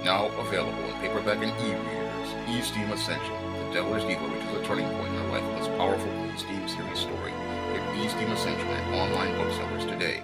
Now available in paperback and e-readers, E-Steam Ascension, The Devilish Diva reaches a turning point in her life with this powerful E-Steam series story. Get E-Steam Ascension at online booksellers today.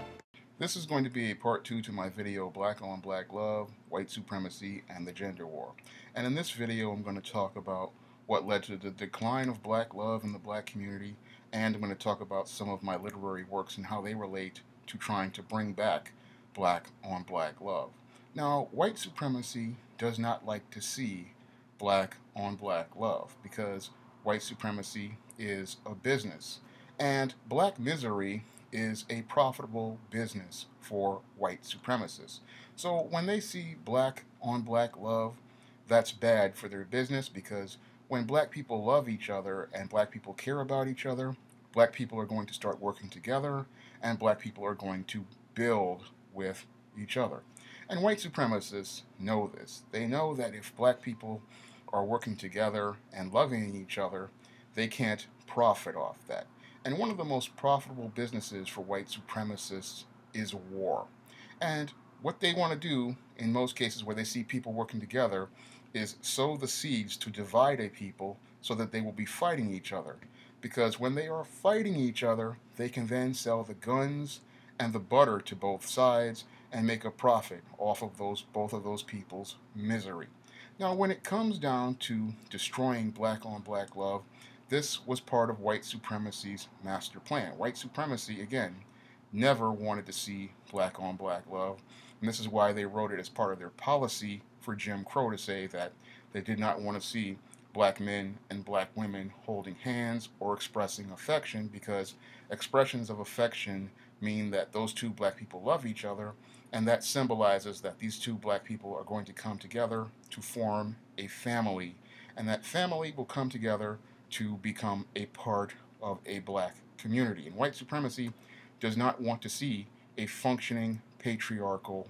This is going to be a part 2 to my video Black on Black Love, White Supremacy, and the Gender War. And in this video I'm going to talk about what led to the decline of black love in the black community, and I'm going to talk about some of my literary works and how they relate to trying to bring back black on black love. Now, white supremacy does not like to see black on black love because white supremacy is a business, and black misery is a profitable business for white supremacists. So when they see black on black love, that's bad for their business, because when black people love each other and black people care about each other, black people are going to start working together and black people are going to build with each other. And white supremacists know this. They know that if black people are working together and loving each other, they can't profit off that. And one of the most profitable businesses for white supremacists is war. And what they want to do, in most cases where they see people working together, is sow the seeds to divide a people so that they will be fighting each other. Because when they are fighting each other, they can then sell the guns and the butter to both sides and make a profit off of both of those people's misery. Now, when it comes down to destroying black on black love, this was part of white supremacy's master plan. White supremacy, again, never wanted to see black on black love, and this is why they wrote it as part of their policy for Jim Crow, to say that they did not want to see black men and black women holding hands or expressing affection, because expressions of affection mean that those two black people love each other, and that symbolizes that these two black people are going to come together to form a family, and that family will come together to become a part of a black community. And white supremacy does not want to see a functioning patriarchal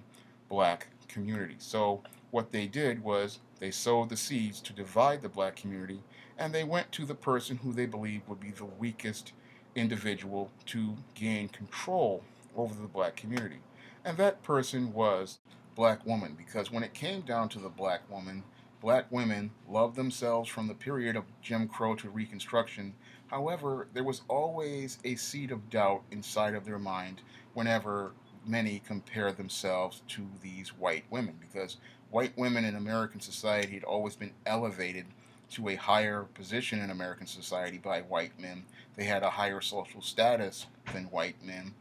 black community. So what they did was they sowed the seeds to divide the black community, and they went to the person who they believed would be the weakest individual to gain control over the black community. And that person was black woman, because when it came down to the black woman, black women loved themselves from the period of Jim Crow to Reconstruction. However, there was always a seed of doubt inside of their mind whenever many compared themselves to these white women, because white women in American society had always been elevated to a higher position in American society by white men. They had a higher social status than white men,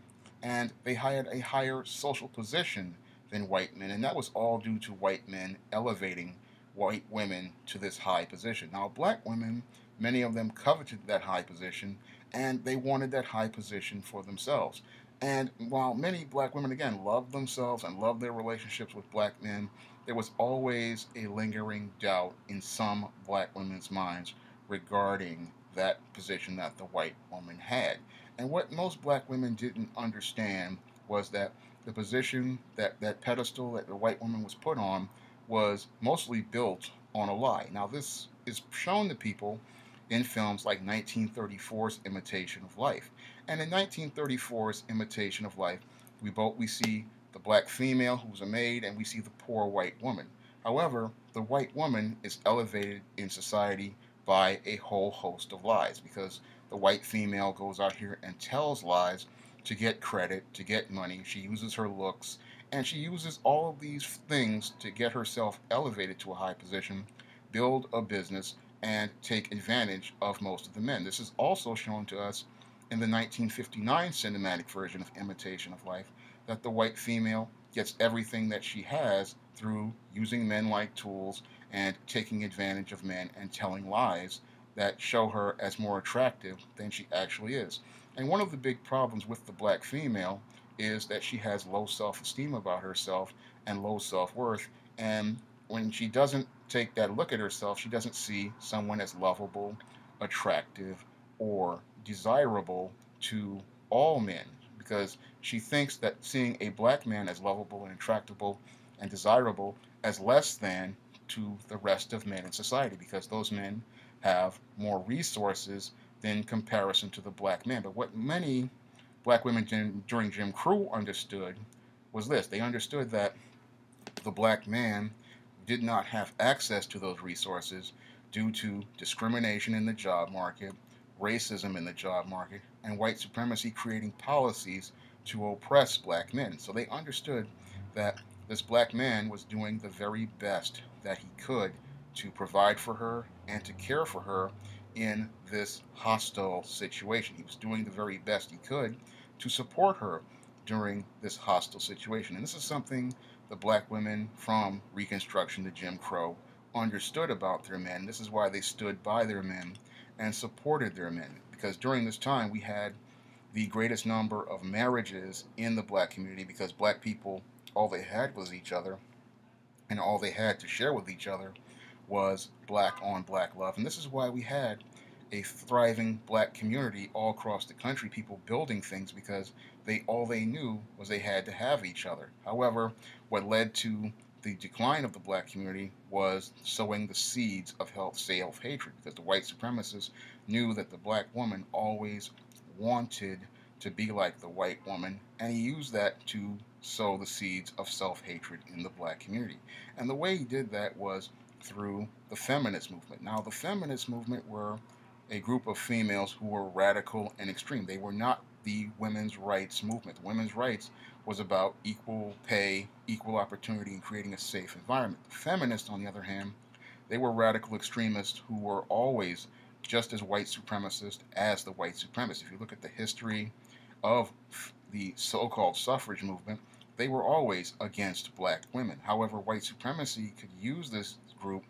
and they had a higher social position than white men, and that was all due to white men elevating white women to this high position. Now, black women, many of them coveted that high position, and they wanted that high position for themselves. And while many black women, again, loved themselves and loved their relationships with black men, there was always a lingering doubt in some black women's minds regarding that position that the white woman had. And what most black women didn't understand was that the position, that pedestal that the white woman was put on, was mostly built on a lie. Now, this is shown to people in films like 1934's Imitation of Life. And in 1934's Imitation of Life, we see the black female who's a maid, and we see the poor white woman. However, the white woman is elevated in society by a whole host of lies, because the white female goes out here and tells lies to get credit, to get money. She uses her looks, and she uses all of these things to get herself elevated to a high position, build a business, and take advantage of most of the men. This is also shown to us in the 1959 cinematic version of Imitation of Life, that the white female gets everything that she has through using men like tools and taking advantage of men and telling lies that show her as more attractive than she actually is. And one of the big problems with the black female is that she has low self-esteem about herself and low self-worth, and when she doesn't take that look at herself, she doesn't see someone as lovable, attractive, or desirable to all men, because she thinks that seeing a black man as lovable and attractable and desirable as less than to the rest of men in society, because those men have more resources in comparison to the black man. But what many black women during Jim Crow understood was this. They understood that the black man did not have access to those resources due to discrimination in the job market, racism in the job market, and white supremacy creating policies to oppress black men. So they understood that this black man was doing the very best that he could to provide for her and to care for her in this hostile situation. He was doing the very best he could to support her during this hostile situation. And this is something the black women from Reconstruction to Jim Crow understood about their men. This is why they stood by their men and supported their men. Because during this time, we had the greatest number of marriages in the black community because black people, all they had was each other, and all they had to share with each other was black on black love. And this is why we had a thriving black community all across the country, people building things because they knew was they had to have each other. However, what led to the decline of the black community was sowing the seeds of self-hatred because the white supremacists knew that the black woman always wanted to be like the white woman, and he used that to sow the seeds of self-hatred in the black community. And the way he did that was through the feminist movement. Now, the feminist movement were a group of females who were radical and extreme. They were not the women's rights movement. The women's rights was about equal pay, equal opportunity, and creating a safe environment. The feminists, on the other hand, they were radical extremists who were always just as white supremacist as the white supremacists. If you look at the history of the so-called suffrage movement, they were always against black women. However, white supremacy could use this group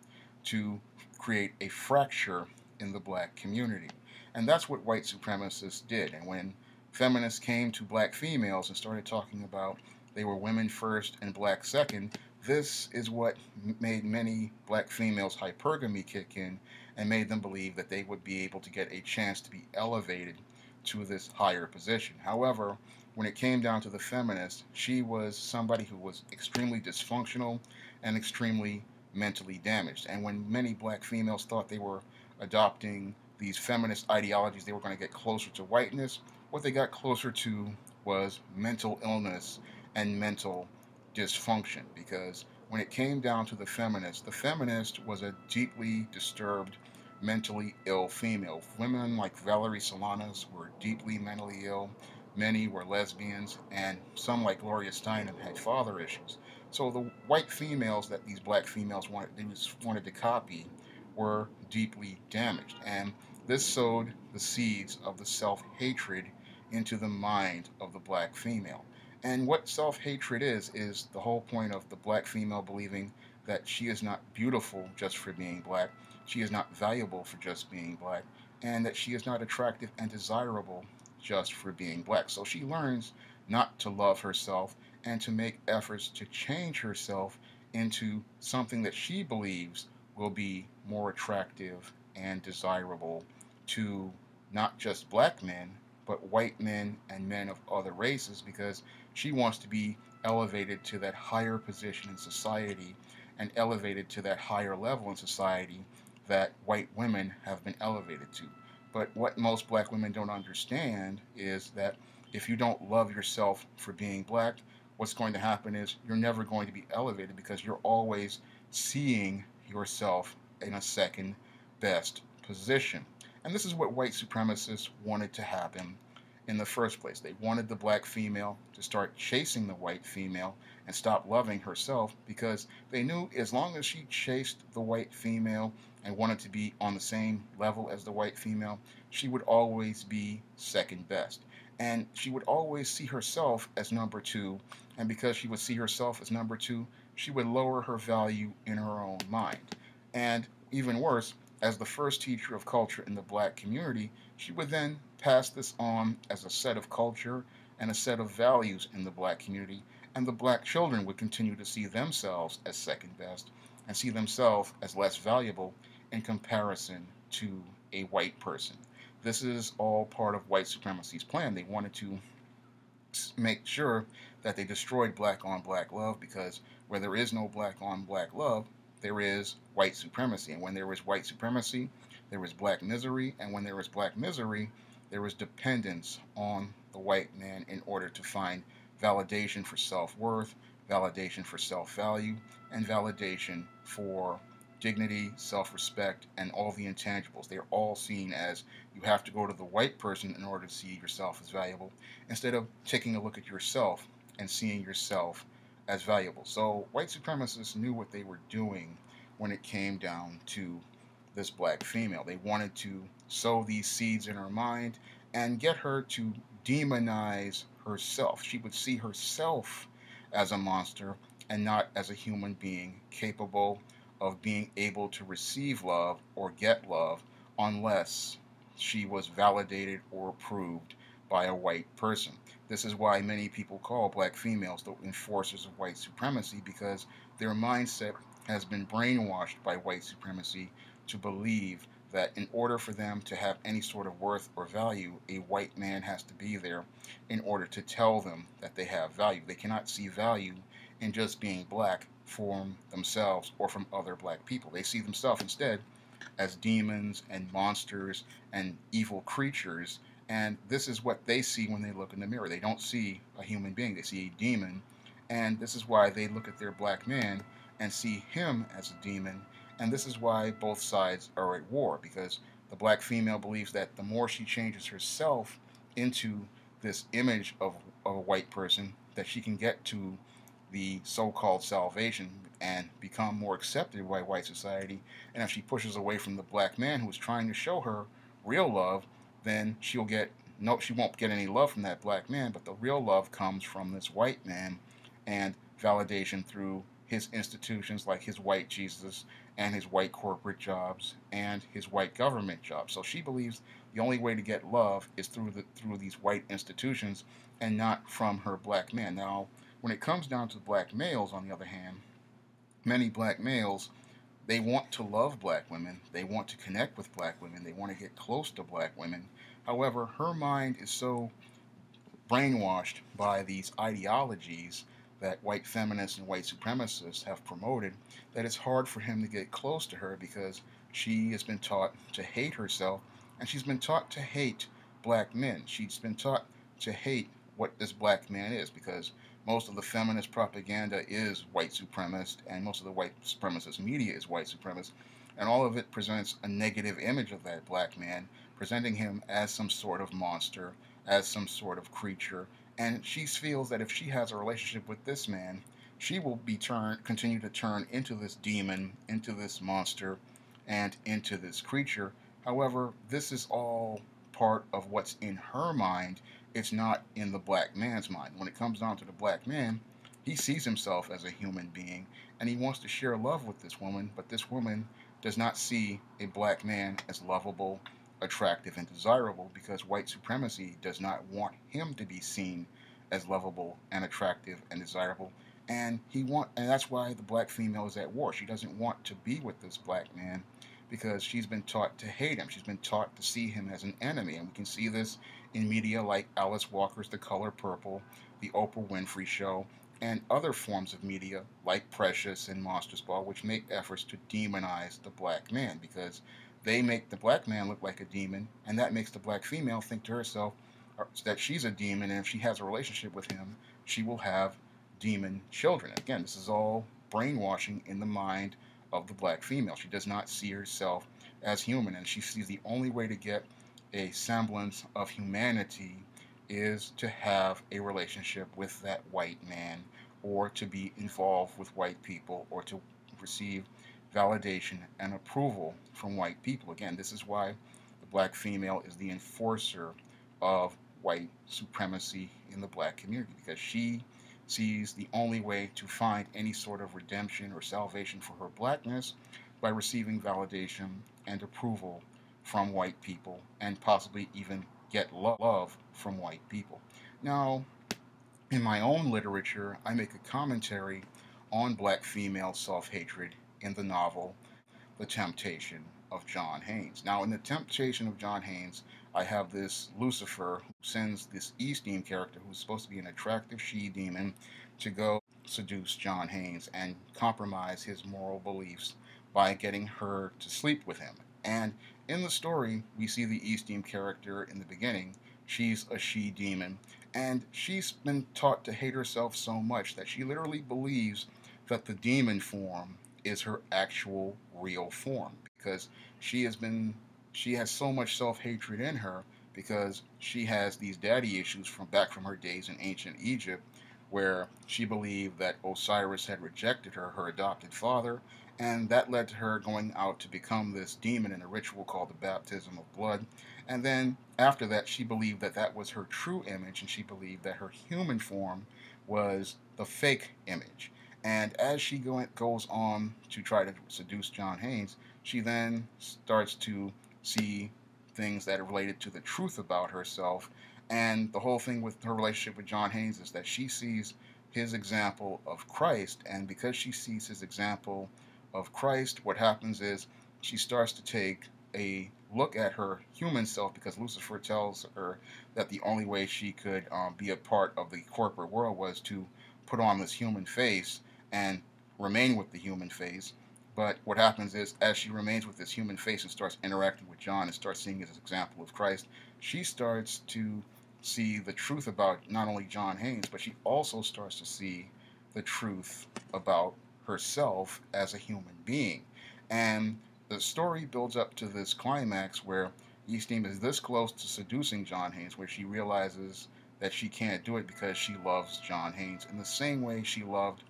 to create a fracture in the black community. And that's what white supremacists did. And when feminists came to black females and started talking about they were women first and black second, this is what made many black females' hypergamy kick in and made them believe that they would be able to get a chance to be elevated to this higher position. However, when it came down to the feminist, she was somebody who was extremely dysfunctional and extremely mentally damaged. And when many black females thought they were adopting these feminist ideologies, they were going to get closer to whiteness, what they got closer to was mental illness and mental dysfunction. Because when it came down to the feminist was a deeply disturbed, mentally ill female. Women like Valerie Solanas were deeply mentally ill. Many were lesbians, and some, like Gloria Steinem, had father issues. So the white females that these black females wanted to copy were deeply damaged, and this sowed the seeds of the self-hatred into the mind of the black female. And what self-hatred is the whole point of the black female believing that she is not beautiful just for being black, she is not valuable for just being black, and that she is not attractive and desirable just for being black. So she learns not to love herself and to make efforts to change herself into something that she believes will be more attractive and desirable to not just black men, but white men and men of other races, because she wants to be elevated to that higher position in society and elevated to that higher level in society that white women have been elevated to. But what most black women don't understand is that if you don't love yourself for being black, what's going to happen is you're never going to be elevated because you're always seeing yourself in a second best position. And this is what white supremacists wanted to happen in the first place. They wanted the black female to start chasing the white female and stop loving herself, because they knew as long as she chased the white female and wanted to be on the same level as the white female, she would always be second best. And she would always see herself as number two. And because she would see herself as number two, she would lower her value in her own mind. And even worse, as the first teacher of culture in the black community, she would then pass this on as a set of culture and a set of values in the black community, and the black children would continue to see themselves as second best and see themselves as less valuable in comparison to a white person. This is all part of white supremacy's plan. They wanted to make sure that they destroyed black on black love, because where there is no black on black love, there is white supremacy. And when there is white supremacy, there is black misery. And when there is black misery, there is dependence on the white man in order to find validation for self-worth, validation for self-value, and validation for dignity, self-respect, and all the intangibles. They're all seen as you have to go to the white person in order to see yourself as valuable, instead of taking a look at yourself and seeing yourself as valuable. So white supremacists knew what they were doing when it came down to this black female. They wanted to sow these seeds in her mind and get her to demonize herself. She would see herself as a monster and not as a human being capable of being able to receive love or get love unless she was validated or approved by a white person. This is why many people call black females the enforcers of white supremacy, because their mindset has been brainwashed by white supremacy to believe that in order for them to have any sort of worth or value, a white man has to be there in order to tell them that they have value. They cannot see value in just being black from themselves or from other black people. They see themselves instead as demons and monsters and evil creatures. And this is what they see when they look in the mirror. They don't see a human being, they see a demon. And this is why they look at their black man and see him as a demon. And this is why both sides are at war, because the black female believes that the more she changes herself into this image of a white person, that she can get to the so-called salvation and become more accepted by white society. And if she pushes away from the black man who is trying to show her real love, then she won't get any love from that black man, but the real love comes from this white man and validation through his institutions like his white Jesus and his white corporate jobs and his white government jobs. So she believes the only way to get love is through these white institutions and not from her black man. Now, when it comes down to black males, on the other hand, many black males, they want to love black women, they want to connect with black women, they want to get close to black women. However, her mind is so brainwashed by these ideologies that white feminists and white supremacists have promoted that it's hard for him to get close to her, because she has been taught to hate herself, and she's been taught to hate black men. She's been taught to hate what this black man is, because most of the feminist propaganda is white supremacist, and most of the white supremacist media is white supremacist, and all of it presents a negative image of that black man, presenting him as some sort of monster, as some sort of creature. And she feels that if she has a relationship with this man, she will continue to turn into this demon, into this monster, and into this creature. However, this is all part of what's in her mind. It's not in the black man's mind. When it comes down to the black man, he sees himself as a human being, and he wants to share love with this woman, but this woman does not see a black man as lovable, attractive, and desirable, because white supremacy does not want him to be seen as lovable and attractive and desirable. And that's why the black female is at war. She doesn't want to be with this black man because she's been taught to hate him. She's been taught to see him as an enemy. And we can see this in media like Alice Walker's The Color Purple, The Oprah Winfrey Show, and other forms of media like Precious and Monsters Ball, which make efforts to demonize the black man, because they make the black man look like a demon, and that makes the black female think to herself that she's a demon, and if she has a relationship with him, she will have demon children. Again, this is all brainwashing in the mind of the black female. She does not see herself as human, and she sees the only way to get a semblance of humanity is to have a relationship with that white man, or to be involved with white people, or to receive validation and approval from white people. Again, this is why the black female is the enforcer of white supremacy in the black community, because she sees the only way to find any sort of redemption or salvation for her blackness by receiving validation and approval from white people, and possibly even get love from white people. Now, in my own literature, I make a commentary on black female self-hatred in the novel The Temptation of John Haynes. Now, in The Temptation of John Haynes, I have this Lucifer who sends this Esteem character, who's supposed to be an attractive she-demon, to go seduce John Haynes and compromise his moral beliefs by getting her to sleep with him. And in the story, we see the Esteem character in the beginning she's a she-demon. And she's been taught to hate herself so much that she literally believes that the demon form is her actual real form, because she has been she has so much self-hatred in her, because she has these daddy issues from back from her days in ancient Egypt, where she believed that Osiris had rejected her, her adopted father, and that led to her going out to become this demon in a ritual called the baptism of blood. And then after that, she believed that that was her true image, and she believed that her human form was the fake image. And as she goes on to try to seduce John Haynes, she then starts to see things that are related to the truth about herself. And the whole thing with her relationship with John Haynes is that she sees his example of Christ, and because she sees his example of Christ, what happens is she starts to take a look at her human self, because Lucifer tells her that the only way she could be a part of the corporate world was to put on this human face and remain with the human face. But what happens is, as she remains with this human face and starts interacting with John and starts seeing his example of Christ, she starts to see the truth about not only John Haynes, but she also starts to see the truth about herself as a human being. And the story builds up to this climax where Eastine is this close to seducing John Haynes, where she realizes that she can't do it because she loves John Haynes in the same way she loved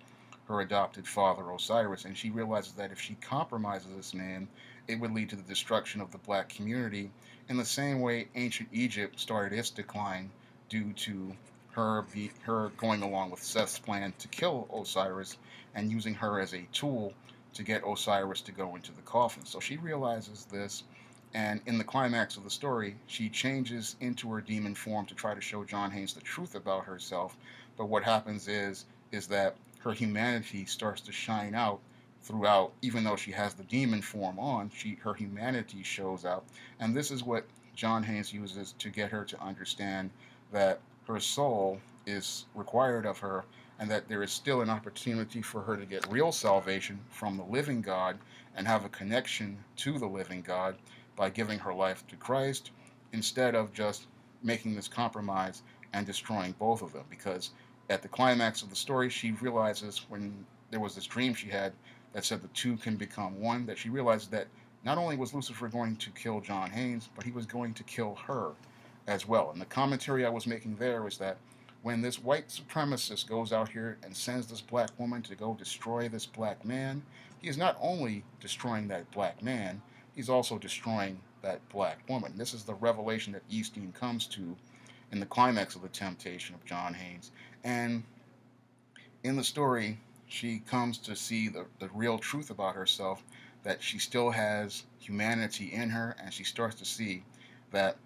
her adopted father Osiris, and she realizes that if she compromises this man, it would lead to the destruction of the black community in the same way ancient Egypt started its decline due to her going along with Seth's plan to kill Osiris and using her as a tool to get Osiris to go into the coffin. So she realizes this, and in the climax of the story, she changes into her demon form to try to show John Haynes the truth about herself. But what happens is that her humanity starts to shine out throughout. Even though she has the demon form on, her humanity shows out. And this is what John Haynes uses to get her to understand that her soul is required of her, and that there is still an opportunity for her to get real salvation from the living God and have a connection to the living God by giving her life to Christ, instead of just making this compromise and destroying both of them. Because at the climax of the story, she realizes, when there was this dream she had that said the two can become one, that she realized that not only was Lucifer going to kill John Haynes, but he was going to kill her as well. And the commentary I was making there was that when this white supremacist goes out here and sends this black woman to go destroy this black man, he is not only destroying that black man, he's also destroying that black woman. This is the revelation that Eastine comes to in the climax of the temptation of John Haynes. And in the story, she comes to see the real truth about herself, that she still has humanity in her, and she starts to see that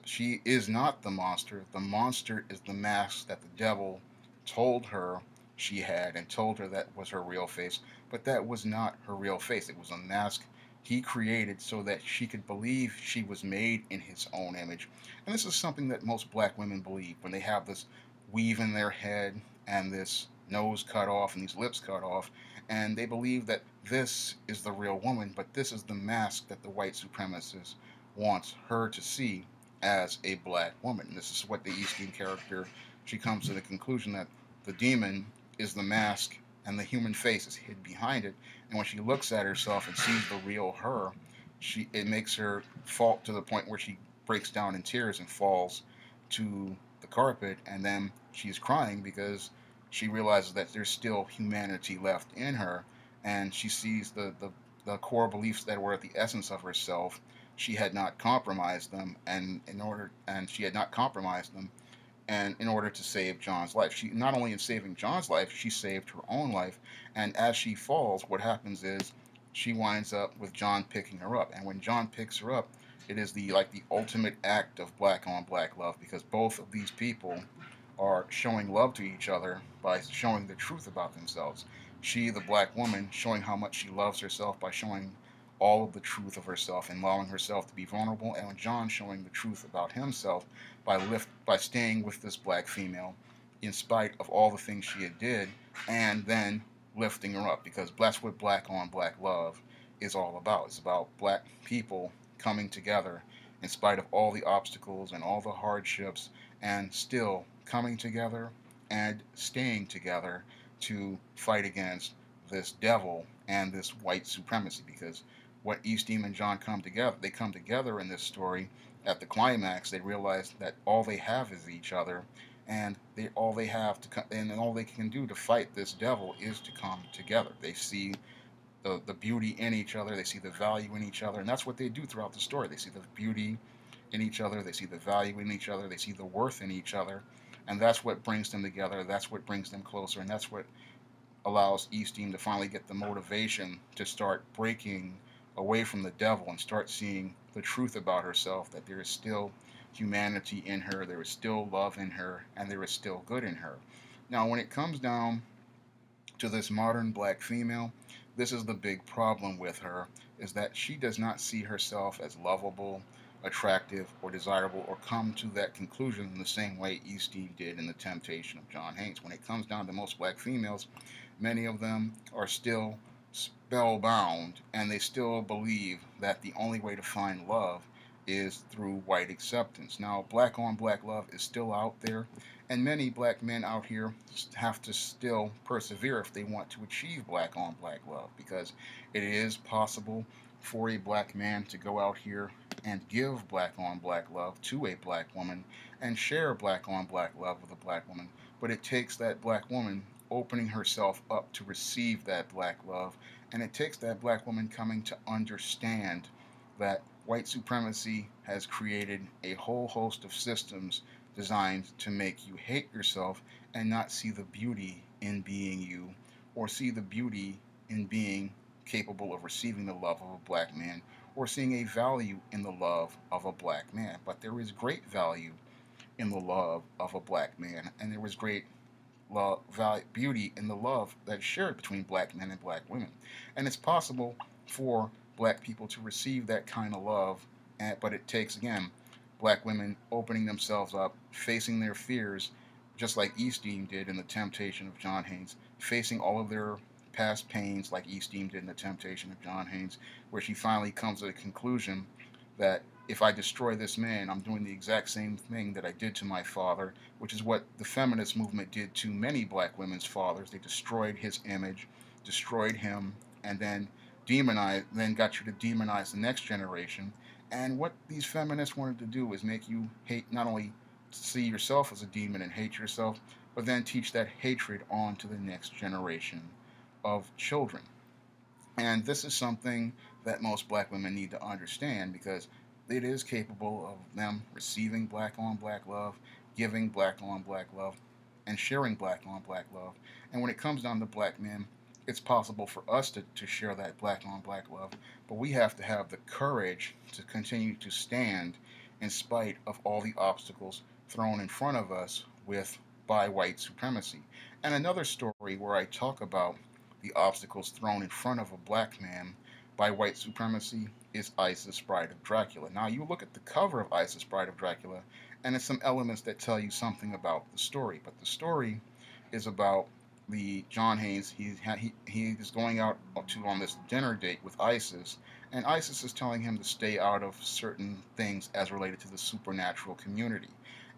she is not the monster. The monster is the mask that the devil told her she had, and told her that was her real face. But that was not her real face. It was a mask he created so that she could believe she was made in his own image. And this is something that most black women believe when they have this weave in their head and this nose cut off and these lips cut off, and they believe that this is the real woman, but this is the mask that the white supremacist wants her to see as a black woman. This is what the Eastern character, she comes to the conclusion that the demon is the mask and the human face is hid behind it, and when she looks at herself and sees the real her, it makes her fall to the point where she breaks down in tears and falls to the carpet, and then she's crying because she realizes that there's still humanity left in her, and she sees the core beliefs that were at the essence of herself. She had not compromised them, and she had not compromised them, and in order to save John's life. She, not only in saving John's life, she saved her own life. And as she falls, what happens is she winds up with John picking her up. And when John picks her up, it is the ultimate act of black on black love, because both of these people are showing love to each other by showing the truth about themselves. She, the black woman, showing how much she loves herself by showing all of the truth of herself and allowing herself to be vulnerable, and John showing the truth about himself by staying with this black female in spite of all the things she had did, and then lifting her up, because that's what black on black love is all about. It's about black people coming together in spite of all the obstacles and all the hardships, and still coming together and staying together to fight against this devil and this white supremacy. Because what Eastem and John come together, they come together in this story. At the climax, they realize that all they have is each other, and all they have to and all they can do to fight this devil is to come together. They see the beauty in each other, they see the value in each other, and that's what they do throughout the story. They see the beauty in each other, they see the value in each other, they see the worth in each other, and that's what brings them together. That's what brings them closer, and that's what allows Eastem to finally get the motivation to start breaking away from the devil and start seeing the truth about herself, that there is still humanity in her, there is still love in her, and there is still good in her. Now, when it comes down to this modern black female, this is the big problem with her, is that she does not see herself as lovable, attractive, or desirable, or come to that conclusion in the same way Eastem did in The Temptation of John Haynes. When it comes down to most black females, many of them are still spellbound, and they still believe that the only way to find love is through white acceptance. Now, black on black love is still out there, and many black men out here have to still persevere if they want to achieve black on black love, because it is possible for a black man to go out here and give black on black love to a black woman and share black on black love with a black woman. But it takes that black woman opening herself up to receive that black love, and it takes that black woman coming to understand that white supremacy has created a whole host of systems designed to make you hate yourself and not see the beauty in being you, or see the beauty in being capable of receiving the love of a black man, or seeing a value in the love of a black man. But there is great value in the love of a black man, and there was great love, value, beauty in the love that's shared between black men and black women. And it's possible for black people to receive that kind of love, but it takes, again, black women opening themselves up, facing their fears, just like Eastem did in The Temptation of John Haynes, facing all of their past pains like Eastem did in The Temptation of John Haynes, where she finally comes to the conclusion that if I destroy this man, I'm doing the exact same thing that I did to my father, which is what the feminist movement did to many black women's fathers. They destroyed his image, destroyed him, and then got you to demonize the next generation. And what these feminists wanted to do is make you hate, not only see yourself as a demon and hate yourself, but then teach that hatred on to the next generation of children. And this is something that most black women need to understand, because it is capable of them receiving black on black love, giving black on black love, and sharing black on black love. And when it comes down to black men, it's possible for us to share that black on black love, but we have to have the courage to continue to stand in spite of all the obstacles thrown in front of us by white supremacy. And another story where I talk about the obstacles thrown in front of a black man by white supremacy is Isis Bride of Dracula. Now, you look at the cover of Isis Bride of Dracula, and it's some elements that tell you something about the story. But the story is about the John Haynes. He is going out on this dinner date with Isis, and Isis is telling him to stay out of certain things as related to the supernatural community.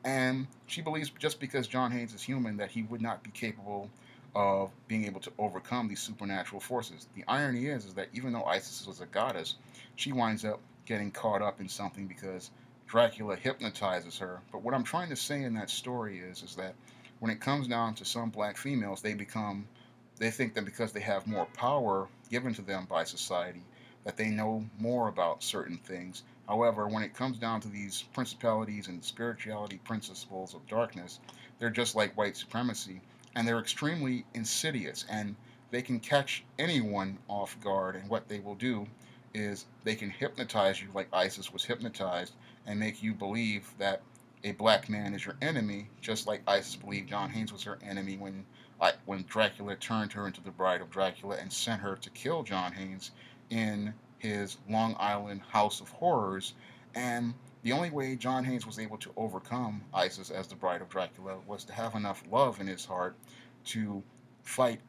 And she believes just because John Haynes is human that he would not be capable of being able to overcome these supernatural forces. The irony is that even though Isis was a goddess, she winds up getting caught up in something because Dracula hypnotizes her. But what I'm trying to say in that story is that when it comes down to some black females, they think that because they have more power given to them by society, that they know more about certain things. However, when it comes down to these principalities and spirituality principles of darkness, they're just like white supremacy, and they're extremely insidious, and they can catch anyone off guard. And what they will do is they can hypnotize you like Isis was hypnotized and make you believe that a black man is your enemy, just like Isis believed John Haynes was her enemy when Dracula turned her into the Bride of Dracula and sent her to kill John Haynes in his Long Island House of Horrors. And the only way John Haynes was able to overcome Isis as the Bride of Dracula was to have enough love in his heart to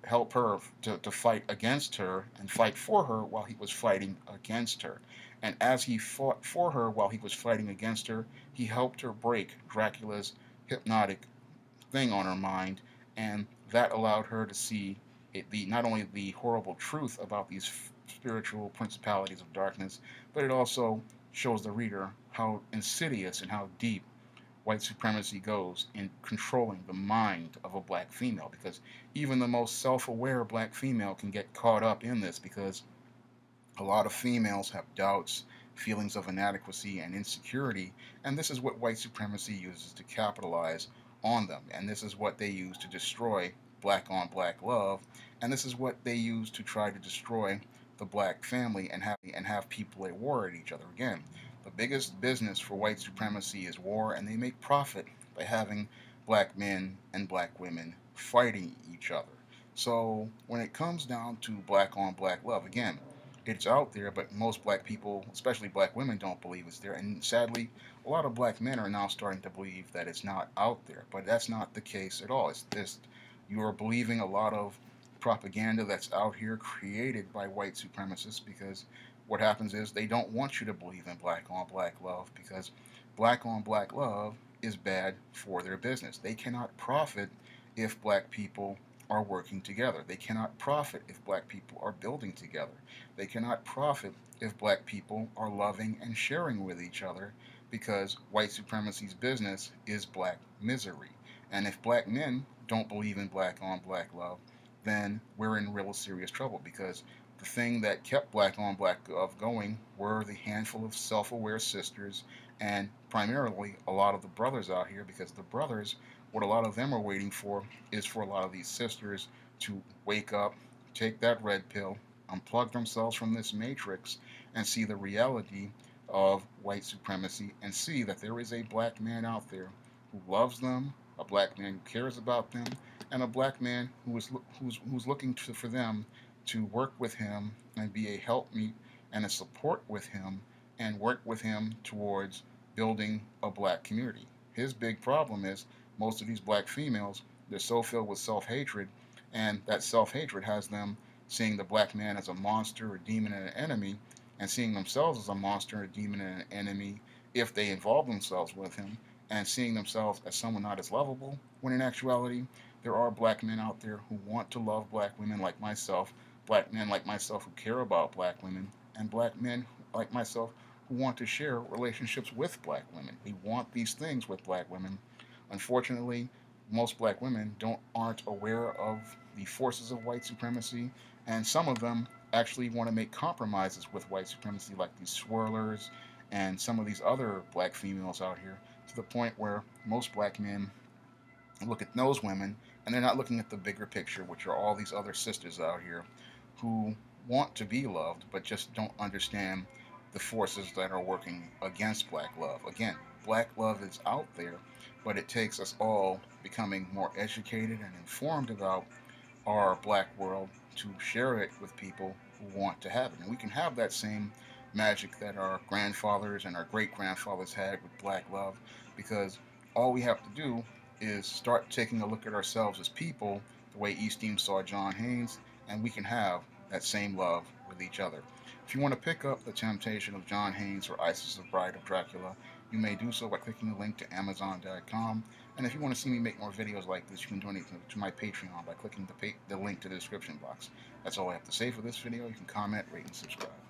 help her to fight against her and fight for her while he was fighting against her. And as he fought for her while he was fighting against her, he helped her break Dracula's hypnotic thing on her mind, and that allowed her to see not only the horrible truth about these spiritual principalities of darkness, but it also shows the reader how insidious and how deep white supremacy goes in controlling the mind of a black female, because even the most self-aware black female can get caught up in this, because a lot of females have doubts, feelings of inadequacy, and insecurity, and this is what white supremacy uses to capitalize on them, and this is what they use to destroy black on black love, and this is what they use to try to destroy the black family and have people at war at each other. Again, the biggest business for white supremacy is war, and they make profit by having black men and black women fighting each other. So when it comes down to black on black love, again, it's out there, but most black people, especially black women, don't believe it's there. And sadly, a lot of black men are now starting to believe that it's not out there. But that's not the case at all. It's just you are believing a lot of propaganda that's out here created by white supremacists, because what happens is they don't want you to believe in black on black love, because black on black love is bad for their business. They cannot profit if black people are working together. They cannot profit if black people are building together. They cannot profit if black people are loving and sharing with each other, because white supremacy's business is black misery. And if black men don't believe in black on black love, then we're in real serious trouble, because the thing that kept black on black love going were the handful of self-aware sisters, and primarily a lot of the brothers out here, because the brothers, what a lot of them are waiting for is for a lot of these sisters to wake up, take that red pill, unplug themselves from this matrix, and see the reality of white supremacy, and see that there is a black man out there who loves them, a black man who cares about them, and a black man who's looking for them to work with him and be a helpmeet and a support with him, and work with him towards building a black community. His big problem is most of these black females, they're so filled with self-hatred, and that self-hatred has them seeing the black man as a monster, a demon, and an enemy, and seeing themselves as a monster, a demon, and an enemy if they involve themselves with him, and seeing themselves as someone not as lovable, when in actuality, there are black men out there who want to love black women like myself, black men like myself who care about black women, and black men like myself who want to share relationships with black women. We want these things with black women. Unfortunately, most black women aren't aware of the forces of white supremacy, and some of them actually want to make compromises with white supremacy, like these swirlers and some of these other black females out here, to the point where most black men look at those women and they're not looking at the bigger picture, which are all these other sisters out here who want to be loved but just don't understand the forces that are working against black love. Again, black love is out there, but it takes us all becoming more educated and informed about our black world to share it with people who want to have it. And we can have that same magic that our grandfathers and our great grandfathers had with black love, because all we have to do is start taking a look at ourselves as people the way Eastham saw John Haynes, and we can have that same love with each other. If you want to pick up The Temptation of John Haynes or Isis the Bride of Dracula, you may do so by clicking the link to Amazon.com. And if you want to see me make more videos like this, you can donate to my Patreon by clicking the link to the description box. That's all I have to say for this video. You can comment, rate, and subscribe.